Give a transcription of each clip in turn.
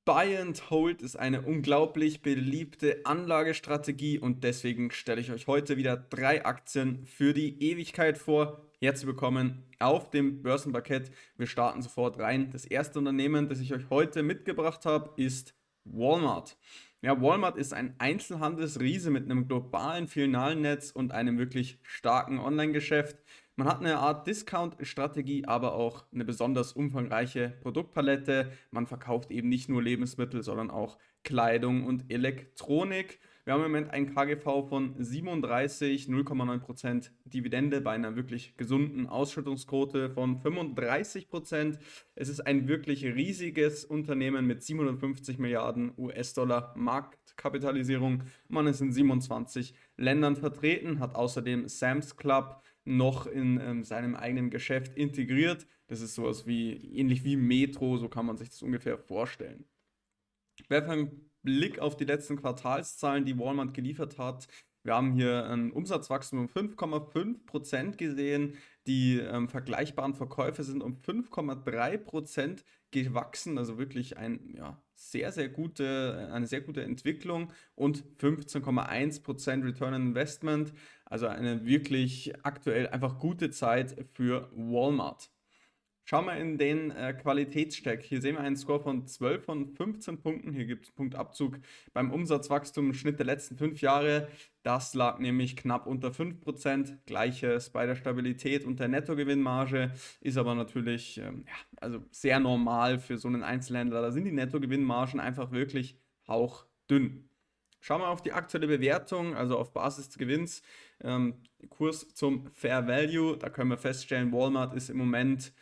Buy and Hold ist eine unglaublich beliebte Anlagestrategie und deswegen stelle ich euch heute wieder 3 Aktien für die Ewigkeit vor. Herzlich willkommen auf dem Börsenparkett. Wir starten sofort rein. Das erste Unternehmen, das ich euch heute mitgebracht habe, ist Walmart. Ja, Walmart ist ein Einzelhandelsriese mit einem globalen Filialnetz und einem wirklich starken Online-Geschäft. Man hat eine Art Discount-Strategie, aber auch eine besonders umfangreiche Produktpalette. Man verkauft eben nicht nur Lebensmittel, sondern auch Kleidung und Elektronik. Wir haben im Moment ein KGV von 37, 0,9% Dividende bei einer wirklich gesunden Ausschüttungsquote von 35%. Es ist ein wirklich riesiges Unternehmen mit 750 Milliarden US-Dollar Marktkapitalisierung. Man ist in 27 Ländern vertreten, hat außerdem Sam's Club noch in seinem eigenen Geschäft integriert. Das ist sowas wie, ähnlich wie Metro, so kann man sich das ungefähr vorstellen. Werfen einen Blick auf die letzten Quartalszahlen, die Walmart geliefert hat. Wir haben hier ein Umsatzwachstum um 5,5% gesehen. Die vergleichbaren Verkäufe sind um 5,3% gewachsen, also wirklich eine sehr gute Entwicklung und 15,1% Return on Investment, also eine wirklich aktuell einfach gute Zeit für Walmart. Schauen wir in den Qualitätsstack. Hier sehen wir einen Score von 12 von 15 Punkten. Hier gibt es Punktabzug beim Umsatzwachstum im Schnitt der letzten 5 Jahre. Das lag nämlich knapp unter 5%. Gleiches bei der Stabilität und der Nettogewinnmarge. Ist aber natürlich also sehr normal für so einen Einzelhändler. Da sind die Nettogewinnmargen einfach wirklich hauchdünn. Schauen wir auf die aktuelle Bewertung, also auf Basis des Gewinns, Kurs zum Fair Value. Da können wir feststellen, Walmart ist im Moment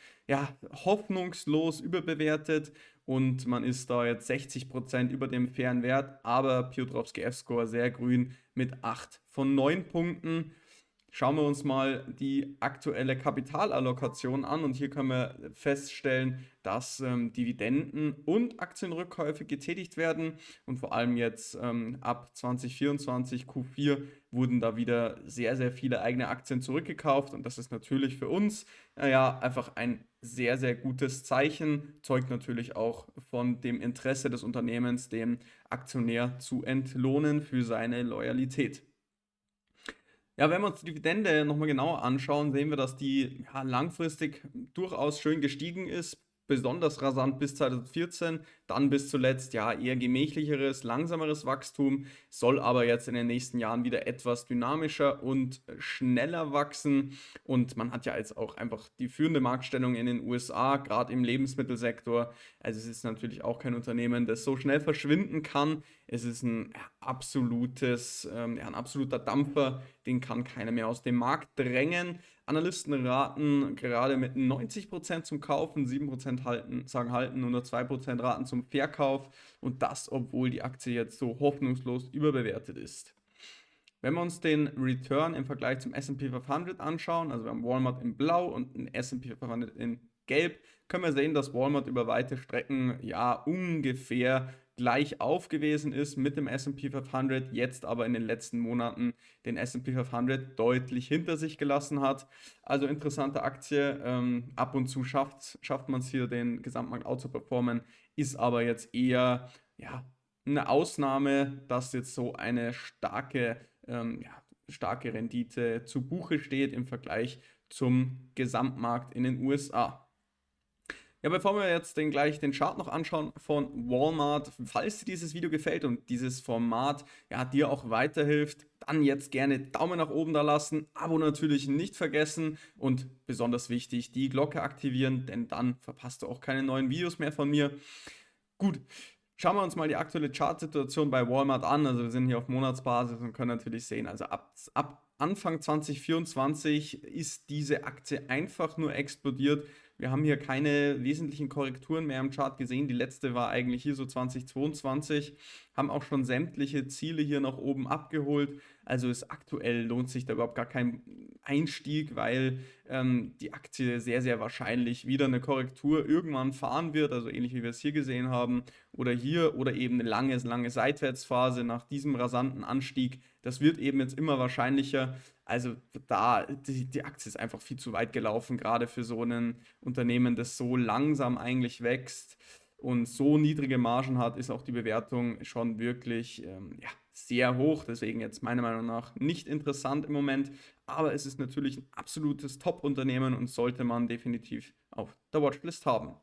hoffnungslos überbewertet und man ist da jetzt 60% über dem fairen Wert, aber Piotrowski F-Score sehr grün mit 8 von 9 Punkten. Schauen wir uns mal die aktuelle Kapitalallokation an und hier können wir feststellen, dass Dividenden und Aktienrückkäufe getätigt werden und vor allem jetzt ab 2024 Q4 wurden da wieder sehr, sehr viele eigene Aktien zurückgekauft und das ist natürlich für uns einfach ein sehr, sehr gutes Zeichen, zeugt natürlich auch von dem Interesse des Unternehmens, dem Aktionär zu entlohnen für seine Loyalität. Ja, wenn wir uns die Dividende nochmal genauer anschauen, sehen wir, dass die langfristig durchaus schön gestiegen ist. Besonders rasant bis 2014, dann bis zuletzt eher gemächlicheres, langsameres Wachstum, soll aber jetzt in den nächsten Jahren wieder etwas dynamischer und schneller wachsen. Und man hat ja jetzt auch einfach die führende Marktstellung in den USA, gerade im Lebensmittelsektor. Also es ist natürlich auch kein Unternehmen, das so schnell verschwinden kann. Es ist ein absoluter Dampfer, den kann keiner mehr aus dem Markt drängen. Analysten raten gerade mit 90% zum Kaufen, 7% sagen halten und nur 2% raten zum Verkauf. Und das, obwohl die Aktie jetzt so hoffnungslos überbewertet ist. Wenn wir uns den Return im Vergleich zum S&P 500 anschauen, also wir haben Walmart in Blau und den S&P 500 in Gelb, können wir sehen, dass Walmart über weite Strecken ungefähr gleich auf gewesen ist mit dem S&P 500, jetzt aber in den letzten Monaten den S&P 500 deutlich hinter sich gelassen hat. Also interessante Aktie, ab und zu schafft man es hier, den Gesamtmarkt out zu performen, ist aber jetzt eher eine Ausnahme, dass jetzt so eine starke Rendite zu Buche steht im Vergleich zum Gesamtmarkt in den USA. Ja, bevor wir jetzt gleich den Chart noch anschauen von Walmart, falls dir dieses Video gefällt und dieses Format dir auch weiterhilft, dann jetzt gerne Daumen nach oben da lassen, Abo natürlich nicht vergessen und besonders wichtig, die Glocke aktivieren, denn dann verpasst du auch keine neuen Videos mehr von mir. Gut, schauen wir uns mal die aktuelle Chartsituation bei Walmart an. Also wir sind hier auf Monatsbasis und können natürlich sehen, also ab Anfang 2024 ist diese Aktie einfach nur explodiert. Wir haben hier keine wesentlichen Korrekturen mehr im Chart gesehen. Die letzte war eigentlich hier so 2022. Haben auch schon sämtliche Ziele hier nach oben abgeholt. Also aktuell lohnt sich da überhaupt gar kein Einstieg, weil die Aktie sehr, sehr wahrscheinlich wieder eine Korrektur irgendwann fahren wird. Also ähnlich wie wir es hier gesehen haben. Oder hier oder eben eine lange, lange Seitwärtsphase nach diesem rasanten Anstieg. Das wird eben jetzt immer wahrscheinlicher. Also die Aktie ist einfach viel zu weit gelaufen, gerade für so ein Unternehmen, das so langsam eigentlich wächst. und so niedrige Margen hat, ist auch die Bewertung schon wirklich sehr hoch. Deswegen jetzt meiner Meinung nach nicht interessant im Moment, aber es ist natürlich ein absolutes Top-Unternehmen und sollte man definitiv auf der Watchlist haben.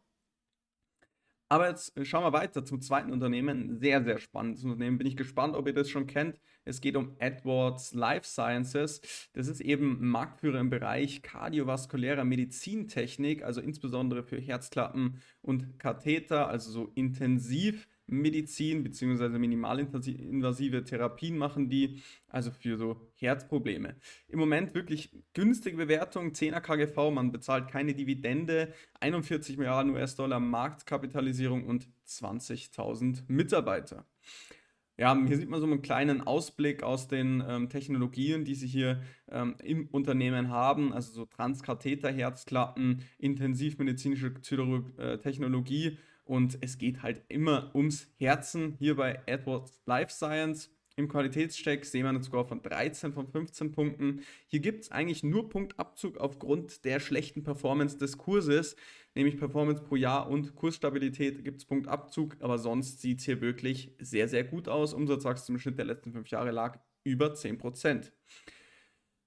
Aber jetzt schauen wir weiter zum zweiten Unternehmen. Sehr, sehr spannendes Unternehmen. Bin ich gespannt, ob ihr das schon kennt. Es geht um Edwards Life Sciences. Das ist eben ein Marktführer im Bereich kardiovaskulärer Medizintechnik, also insbesondere für Herzklappen und Katheter, also so Intensivmedizin bzw. minimalinvasive Therapien machen die, also für so Herzprobleme. Im Moment wirklich günstige Bewertung, 10er KGV, man bezahlt keine Dividende, 41 Milliarden US-Dollar Marktkapitalisierung und 20.000 Mitarbeiter. Ja, hier sieht man so einen kleinen Ausblick aus den Technologien, die sie hier im Unternehmen haben, also so Transkatheter-Herzklappen, intensivmedizinische Technologie und es geht halt immer ums Herzen hier bei Edwards Life Science. Im Qualitätscheck sehen wir einen Score von 13 von 15 Punkten. Hier gibt es eigentlich nur Punktabzug aufgrund der schlechten Performance des Kurses, nämlich Performance pro Jahr und Kursstabilität gibt es Punktabzug, aber sonst sieht es hier wirklich sehr, sehr gut aus. Umsatzwachstum im Schnitt der letzten 5 Jahre lag über 10%.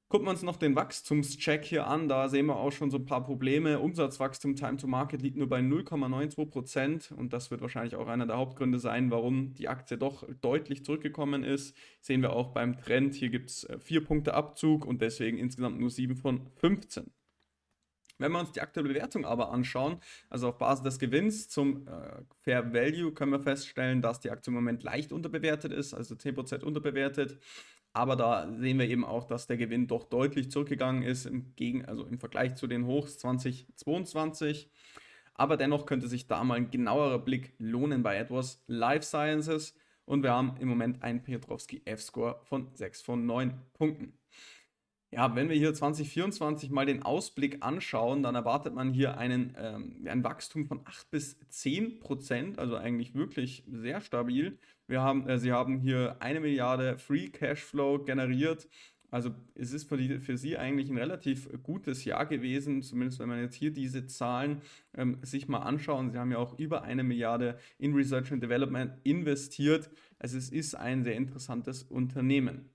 Gucken wir uns noch den Wachstumscheck hier an, da sehen wir auch schon so ein paar Probleme. Umsatzwachstum Time to Market liegt nur bei 0,92% und das wird wahrscheinlich auch einer der Hauptgründe sein, warum die Aktie doch deutlich zurückgekommen ist. Sehen wir auch beim Trend, hier gibt es 4 Punkte Abzug und deswegen insgesamt nur 7 von 15. Wenn wir uns die aktuelle Bewertung aber anschauen, also auf Basis des Gewinns zum Fair Value, können wir feststellen, dass die Aktie im Moment leicht unterbewertet ist, also 10% unterbewertet. Aber da sehen wir eben auch, dass der Gewinn doch deutlich zurückgegangen ist also im Vergleich zu den Hochs 2022. Aber dennoch könnte sich da mal ein genauerer Blick lohnen bei Edwards Life Sciences. Und wir haben im Moment einen Piotrowski F-Score von 6 von 9 Punkten. Ja, wenn wir hier 2024 mal den Ausblick anschauen, dann erwartet man hier ein Wachstum von 8 bis 10%, also eigentlich wirklich sehr stabil. Sie haben hier 1 Milliarde Free Cashflow generiert. Also es ist für Sie eigentlich ein relativ gutes Jahr gewesen, zumindest wenn man jetzt hier diese Zahlen sich mal anschauen. Sie haben ja auch über 1 Milliarde in Research and Development investiert. Also es ist ein sehr interessantes Unternehmen.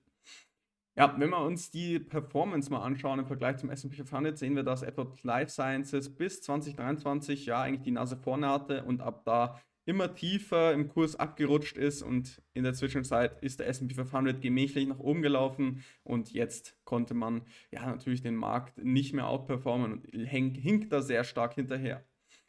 Ja, wenn wir uns die Performance mal anschauen im Vergleich zum S&P 500, sehen wir, dass Edwards Life Sciences bis 2023 ja eigentlich die Nase vorne hatte und ab da immer tiefer im Kurs abgerutscht ist und in der Zwischenzeit ist der S&P 500 gemächlich nach oben gelaufen und jetzt konnte man ja natürlich den Markt nicht mehr outperformen und hinkt da sehr stark hinterher.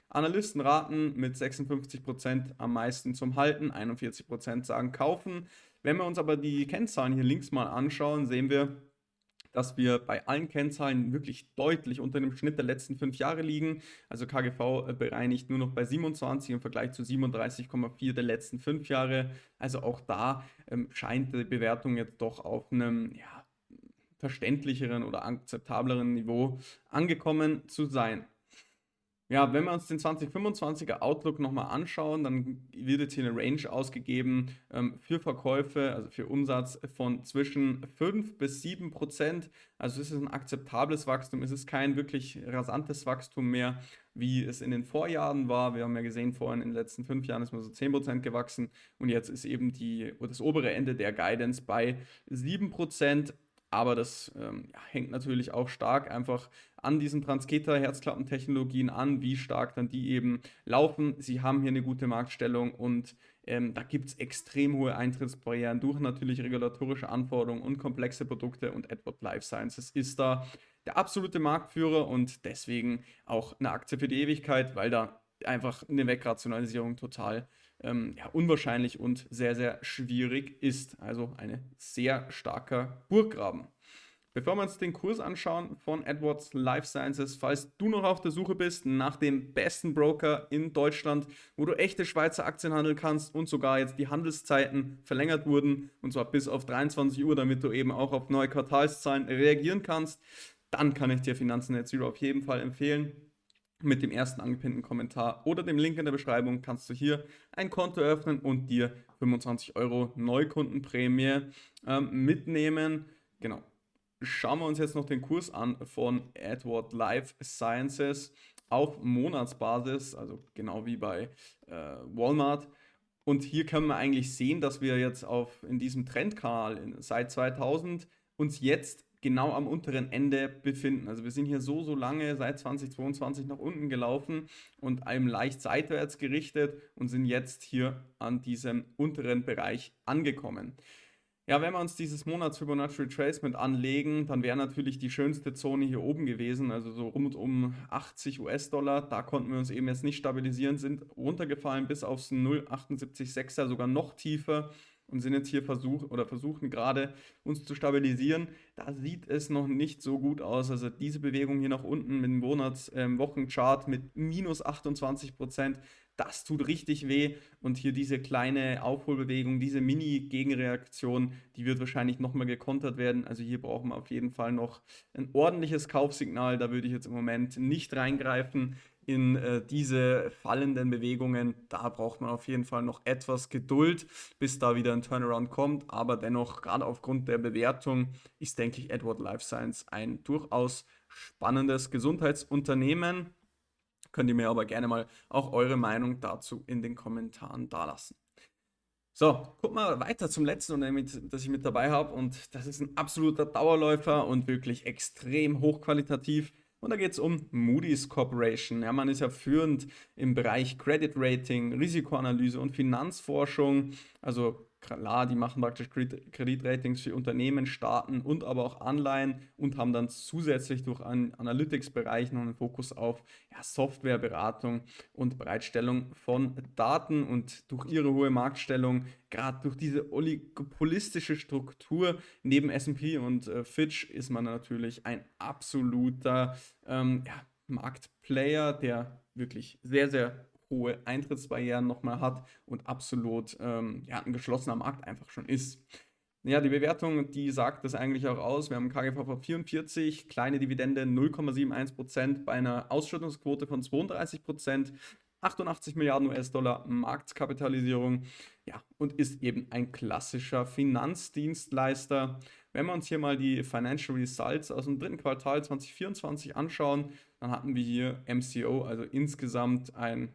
Analysten raten mit 56% am meisten zum Halten, 41% sagen kaufen. Wenn wir uns aber die Kennzahlen hier links mal anschauen, sehen wir, dass wir bei allen Kennzahlen wirklich deutlich unter dem Schnitt der letzten 5 Jahre liegen. Also KGV bereinigt nur noch bei 27 im Vergleich zu 37,4 der letzten 5 Jahre. Also auch da scheint die Bewertung jetzt doch auf einem verständlicheren oder akzeptableren Niveau angekommen zu sein. Ja, wenn wir uns den 2025er Outlook nochmal anschauen, dann wird jetzt hier eine Range ausgegeben für Verkäufe, also für Umsatz von zwischen 5 bis 7%. Also es ist ein akzeptables Wachstum, es ist kein wirklich rasantes Wachstum mehr, wie es in den Vorjahren war. Wir haben ja gesehen, vorhin in den letzten 5 Jahren ist man so 10% gewachsen und jetzt ist eben das obere Ende der Guidance bei 7%. Aber das hängt natürlich auch stark einfach an diesen Transketer-Herzklappentechnologien an, wie stark dann die eben laufen. Sie haben hier eine gute Marktstellung und da gibt es extrem hohe Eintrittsbarrieren durch natürlich regulatorische Anforderungen und komplexe Produkte und Edwards Life Sciences ist da der absolute Marktführer und deswegen auch eine Aktie für die Ewigkeit, weil da einfach eine Wegrationalisierung total unwahrscheinlich und sehr, sehr schwierig ist. Also ein sehr starker Burggraben. Bevor wir uns den Kurs anschauen von Edwards Life Sciences, falls du noch auf der Suche bist nach dem besten Broker in Deutschland, wo du echte Schweizer Aktien handeln kannst und sogar jetzt die Handelszeiten verlängert wurden, und zwar bis auf 23 Uhr, damit du eben auch auf neue Quartalszahlen reagieren kannst, dann kann ich dir Finanzen Net Zero auf jeden Fall empfehlen. Mit dem ersten angepinnten Kommentar oder dem Link in der Beschreibung kannst du hier ein Konto öffnen und dir 25 Euro Neukundenprämie mitnehmen. Genau. Schauen wir uns jetzt noch den Kurs an von Edwards Life Sciences. auf Monatsbasis, also genau wie bei Walmart. Und hier können wir eigentlich sehen, dass wir jetzt in diesem Trendkanal seit 2000 uns jetzt genau am unteren Ende befinden. Also wir sind hier so lange seit 2022 nach unten gelaufen und einem leicht seitwärts gerichtet und sind jetzt hier an diesem unteren Bereich angekommen. Ja, wenn wir uns dieses Monats Fibonacci Retracement anlegen, dann wäre natürlich die schönste Zone hier oben gewesen, also so rund um 80 US-Dollar. Da konnten wir uns eben jetzt nicht stabilisieren, sind runtergefallen bis aufs 0,786er, sogar noch tiefer und sind jetzt hier versuchen gerade uns zu stabilisieren. Da sieht es noch nicht so gut aus. Also diese Bewegung hier nach unten mit dem Wochenchart mit minus 28%, das tut richtig weh. Und hier diese kleine Aufholbewegung, diese Mini-Gegenreaktion, die wird wahrscheinlich nochmal gekontert werden. Also hier brauchen wir auf jeden Fall noch ein ordentliches Kaufsignal. Da würde ich jetzt im Moment nicht reingreifen in diese fallenden Bewegungen. Da braucht man auf jeden Fall noch etwas Geduld, bis da wieder ein Turnaround kommt. Aber dennoch, gerade aufgrund der Bewertung, ist, denke ich, Edward Life Science ein durchaus spannendes Gesundheitsunternehmen. Könnt ihr mir aber gerne mal auch eure Meinung dazu in den Kommentaren dalassen. So, guck mal weiter zum letzten Unternehmen, das ich mit dabei habe. Und das ist ein absoluter Dauerläufer und wirklich extrem hochqualitativ. Und da geht es um Moody's Corporation. Ja, man ist ja führend im Bereich Credit Rating, Risikoanalyse und Finanzforschung. Also klar, die machen praktisch Kreditratings für Unternehmen, Staaten und aber auch Anleihen und haben dann zusätzlich durch einen Analytics-Bereich noch einen Fokus auf Softwareberatung und Bereitstellung von Daten. Und durch ihre hohe Marktstellung, gerade durch diese oligopolistische Struktur neben S&P und Fitch, ist man natürlich ein absoluter Marktplayer, der wirklich sehr hohe Eintrittsbarrieren nochmal hat und absolut ein geschlossener Markt einfach schon ist. Ja, die Bewertung, die sagt das eigentlich auch aus. Wir haben KGV von 44, kleine Dividende 0,71% bei einer Ausschüttungsquote von 32%, 88 Milliarden US-Dollar Marktkapitalisierung, ja, und ist eben ein klassischer Finanzdienstleister. Wenn wir uns hier mal die Financial Results aus dem dritten Quartal 2024 anschauen, dann hatten wir hier MCO, also insgesamt ein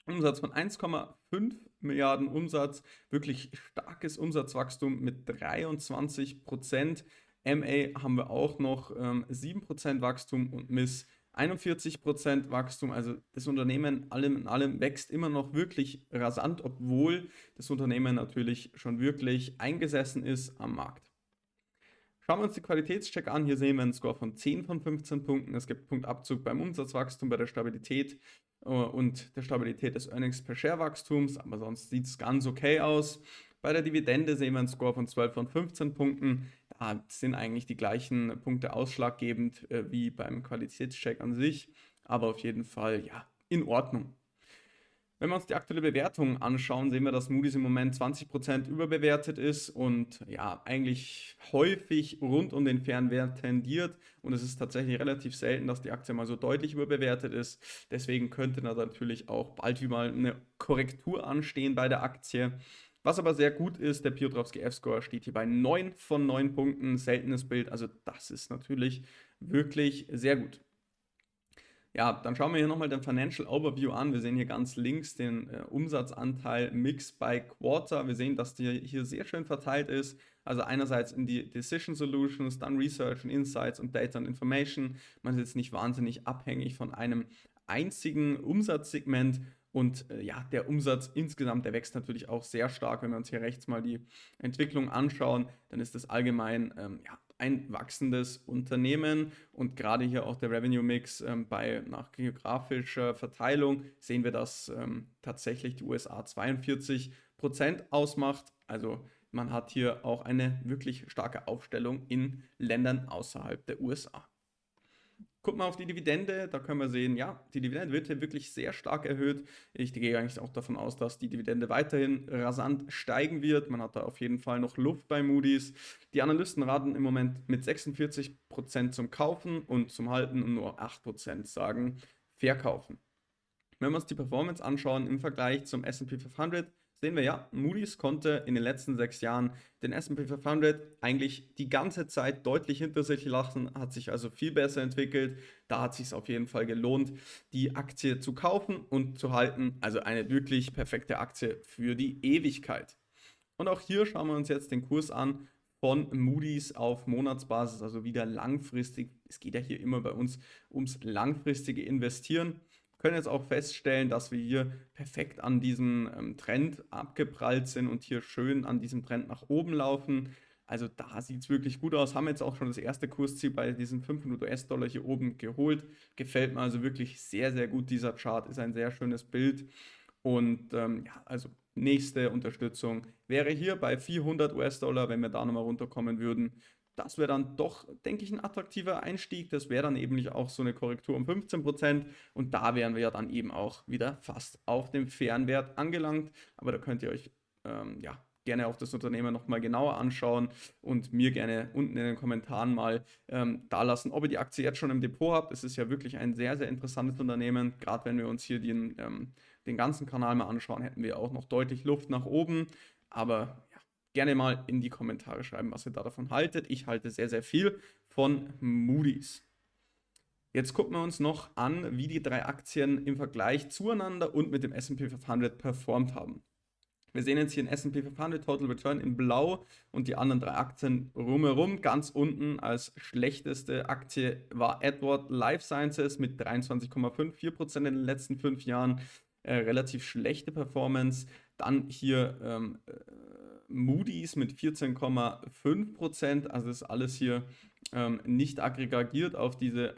Umsatz von 1,5 Milliarden Umsatz, wirklich starkes Umsatzwachstum mit 23%. MA haben wir auch noch 7% Wachstum und Miss 41% Wachstum. Also das Unternehmen allem in allem wächst immer noch wirklich rasant, obwohl das Unternehmen natürlich schon wirklich eingesessen ist am Markt. Schauen wir uns die Qualitätscheck an. Hier sehen wir einen Score von 10 von 15 Punkten. Es gibt Punktabzug beim Umsatzwachstum, bei der Stabilität und der Stabilität des Earnings per Share Wachstums, aber sonst sieht es ganz okay aus. Bei der Dividende sehen wir einen Score von 12 von 15 Punkten. Da sind eigentlich die gleichen Punkte ausschlaggebend wie beim Qualitätscheck an sich, aber auf jeden Fall ja in Ordnung. Wenn wir uns die aktuelle Bewertung anschauen, sehen wir, dass Moody's im Moment 20% überbewertet ist und ja, eigentlich häufig rund um den fairen Wert tendiert. Und es ist tatsächlich relativ selten, dass die Aktie mal so deutlich überbewertet ist. Deswegen könnte da natürlich auch bald wieder mal eine Korrektur anstehen bei der Aktie. Was aber sehr gut ist, der Piotrowski F-Score steht hier bei 9 von 9 Punkten, seltenes Bild. Also das ist natürlich wirklich sehr gut. Ja, dann schauen wir hier nochmal den Financial Overview an. Wir sehen hier ganz links den Umsatzanteil Mix by Quarter. Wir sehen, dass der hier sehr schön verteilt ist. Also einerseits in die Decision Solutions, dann Research and Insights und Data and Information. Man ist jetzt nicht wahnsinnig abhängig von einem einzigen Umsatzsegment. Und der Umsatz insgesamt, der wächst natürlich auch sehr stark. Wenn wir uns hier rechts mal die Entwicklung anschauen, dann ist das allgemein ein wachsendes Unternehmen und gerade hier auch der Revenue Mix nach geografischer Verteilung sehen wir, dass tatsächlich die USA 42% ausmacht. Also man hat hier auch eine wirklich starke Aufstellung in Ländern außerhalb der USA. Gucken wir auf die Dividende, da können wir sehen, ja, die Dividende wird hier wirklich sehr stark erhöht. Ich gehe eigentlich auch davon aus, dass die Dividende weiterhin rasant steigen wird. Man hat da auf jeden Fall noch Luft bei Moody's. Die Analysten raten im Moment mit 46% zum Kaufen und zum Halten und nur 8% sagen verkaufen. Wenn wir uns die Performance anschauen im Vergleich zum S&P 500, sehen wir ja, Moody's konnte in den letzten 6 Jahren den S&P 500 eigentlich die ganze Zeit deutlich hinter sich lassen, hat sich also viel besser entwickelt. Da hat es sich auf jeden Fall gelohnt, die Aktie zu kaufen und zu halten. Also eine wirklich perfekte Aktie für die Ewigkeit. Und auch hier schauen wir uns jetzt den Kurs an von Moody's auf Monatsbasis, also wieder langfristig. Es geht ja hier immer bei uns ums langfristige Investieren. Wir können jetzt auch feststellen, dass wir hier perfekt an diesem Trend abgeprallt sind und hier schön an diesem Trend nach oben laufen. Also da sieht es wirklich gut aus. Haben jetzt auch schon das erste Kursziel bei diesen 500 US-Dollar hier oben geholt. Gefällt mir also wirklich sehr, sehr gut. Dieser Chart ist ein sehr schönes Bild. Und ja, also nächste Unterstützung wäre hier bei 400 US-Dollar, wenn wir da nochmal runterkommen würden. Das wäre dann doch, denke ich, ein attraktiver Einstieg. Das wäre dann eben auch so eine Korrektur um 15%. Und da wären wir ja dann eben auch wieder fast auf dem fairen Wert angelangt. Aber da könnt ihr euch ja, gerne auch das Unternehmen nochmal genauer anschauen und mir gerne unten in den Kommentaren mal da lassen, ob ihr die Aktie jetzt schon im Depot habt. Es ist ja wirklich ein sehr, sehr interessantes Unternehmen. Gerade wenn wir uns hier den ganzen Kanal mal anschauen, hätten wir auch noch deutlich Luft nach oben. Aber ja, gerne mal in die Kommentare schreiben, was ihr da davon haltet. Ich halte sehr, sehr viel von Moody's. Jetzt gucken wir uns noch an, wie die 3 Aktien im Vergleich zueinander und mit dem S&P 500 performt haben. Wir sehen jetzt hier den S&P 500 Total Return in blau und die anderen 3 Aktien rumherum. Ganz unten als schlechteste Aktie war Edward Life Sciences mit 23,54% in den letzten 5 Jahren. Relativ schlechte Performance. Dann hier Moody's mit 14,5%. Also das ist alles hier nicht aggregiert auf diese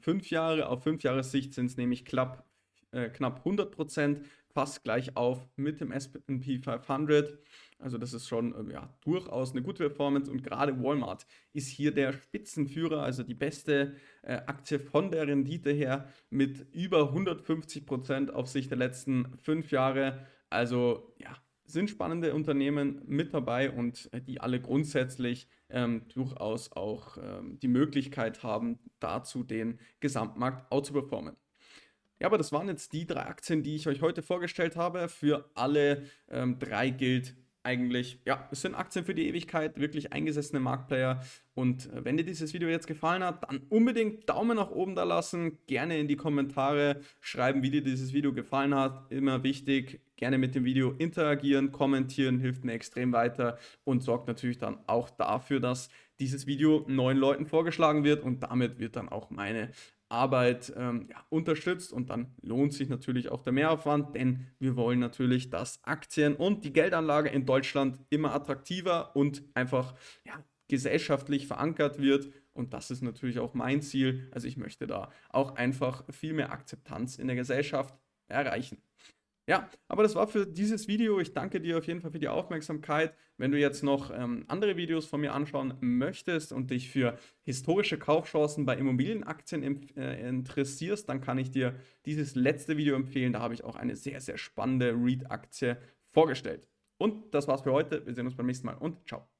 5 Jahre. Auf 5 Jahressicht sind es nämlich knapp 100%, fast gleich auf mit dem S&P 500. Also das ist schon ja, durchaus eine gute Performance und gerade Walmart ist hier der Spitzenführer, also die beste Aktie von der Rendite her mit über 150% auf Sicht der letzten 5 Jahre. Also ja, sind spannende Unternehmen mit dabei und die alle grundsätzlich durchaus auch die Möglichkeit haben, dazu den Gesamtmarkt outzuperformen. Ja, aber das waren jetzt die 3 Aktien, die ich euch heute vorgestellt habe. Für alle 3 gilt eigentlich, ja, es sind Aktien für die Ewigkeit, wirklich eingesessene Marktplayer. Und wenn dir dieses Video jetzt gefallen hat, dann unbedingt Daumen nach oben da lassen. Gerne in die Kommentare schreiben, wie dir dieses Video gefallen hat. Immer wichtig, gerne mit dem Video interagieren, kommentieren, hilft mir extrem weiter und sorgt natürlich dann auch dafür, dass dieses Video 9 Leuten vorgeschlagen wird und damit wird dann auch meine Arbeit ja, unterstützt und dann lohnt sich natürlich auch der Mehraufwand, denn wir wollen natürlich, dass Aktien und die Geldanlage in Deutschland immer attraktiver und einfach ja, gesellschaftlich verankert wird und das ist natürlich auch mein Ziel. Also ich möchte da auch einfach viel mehr Akzeptanz in der Gesellschaft erreichen. Ja, aber das war für dieses Video. Ich danke dir auf jeden Fall für die Aufmerksamkeit. Wenn du jetzt noch andere Videos von mir anschauen möchtest und dich für historische Kaufchancen bei Immobilienaktien interessierst, dann kann ich dir dieses letzte Video empfehlen. Da habe ich auch eine sehr, sehr spannende REIT-Aktie vorgestellt. Und das war's für heute. Wir sehen uns beim nächsten Mal und ciao.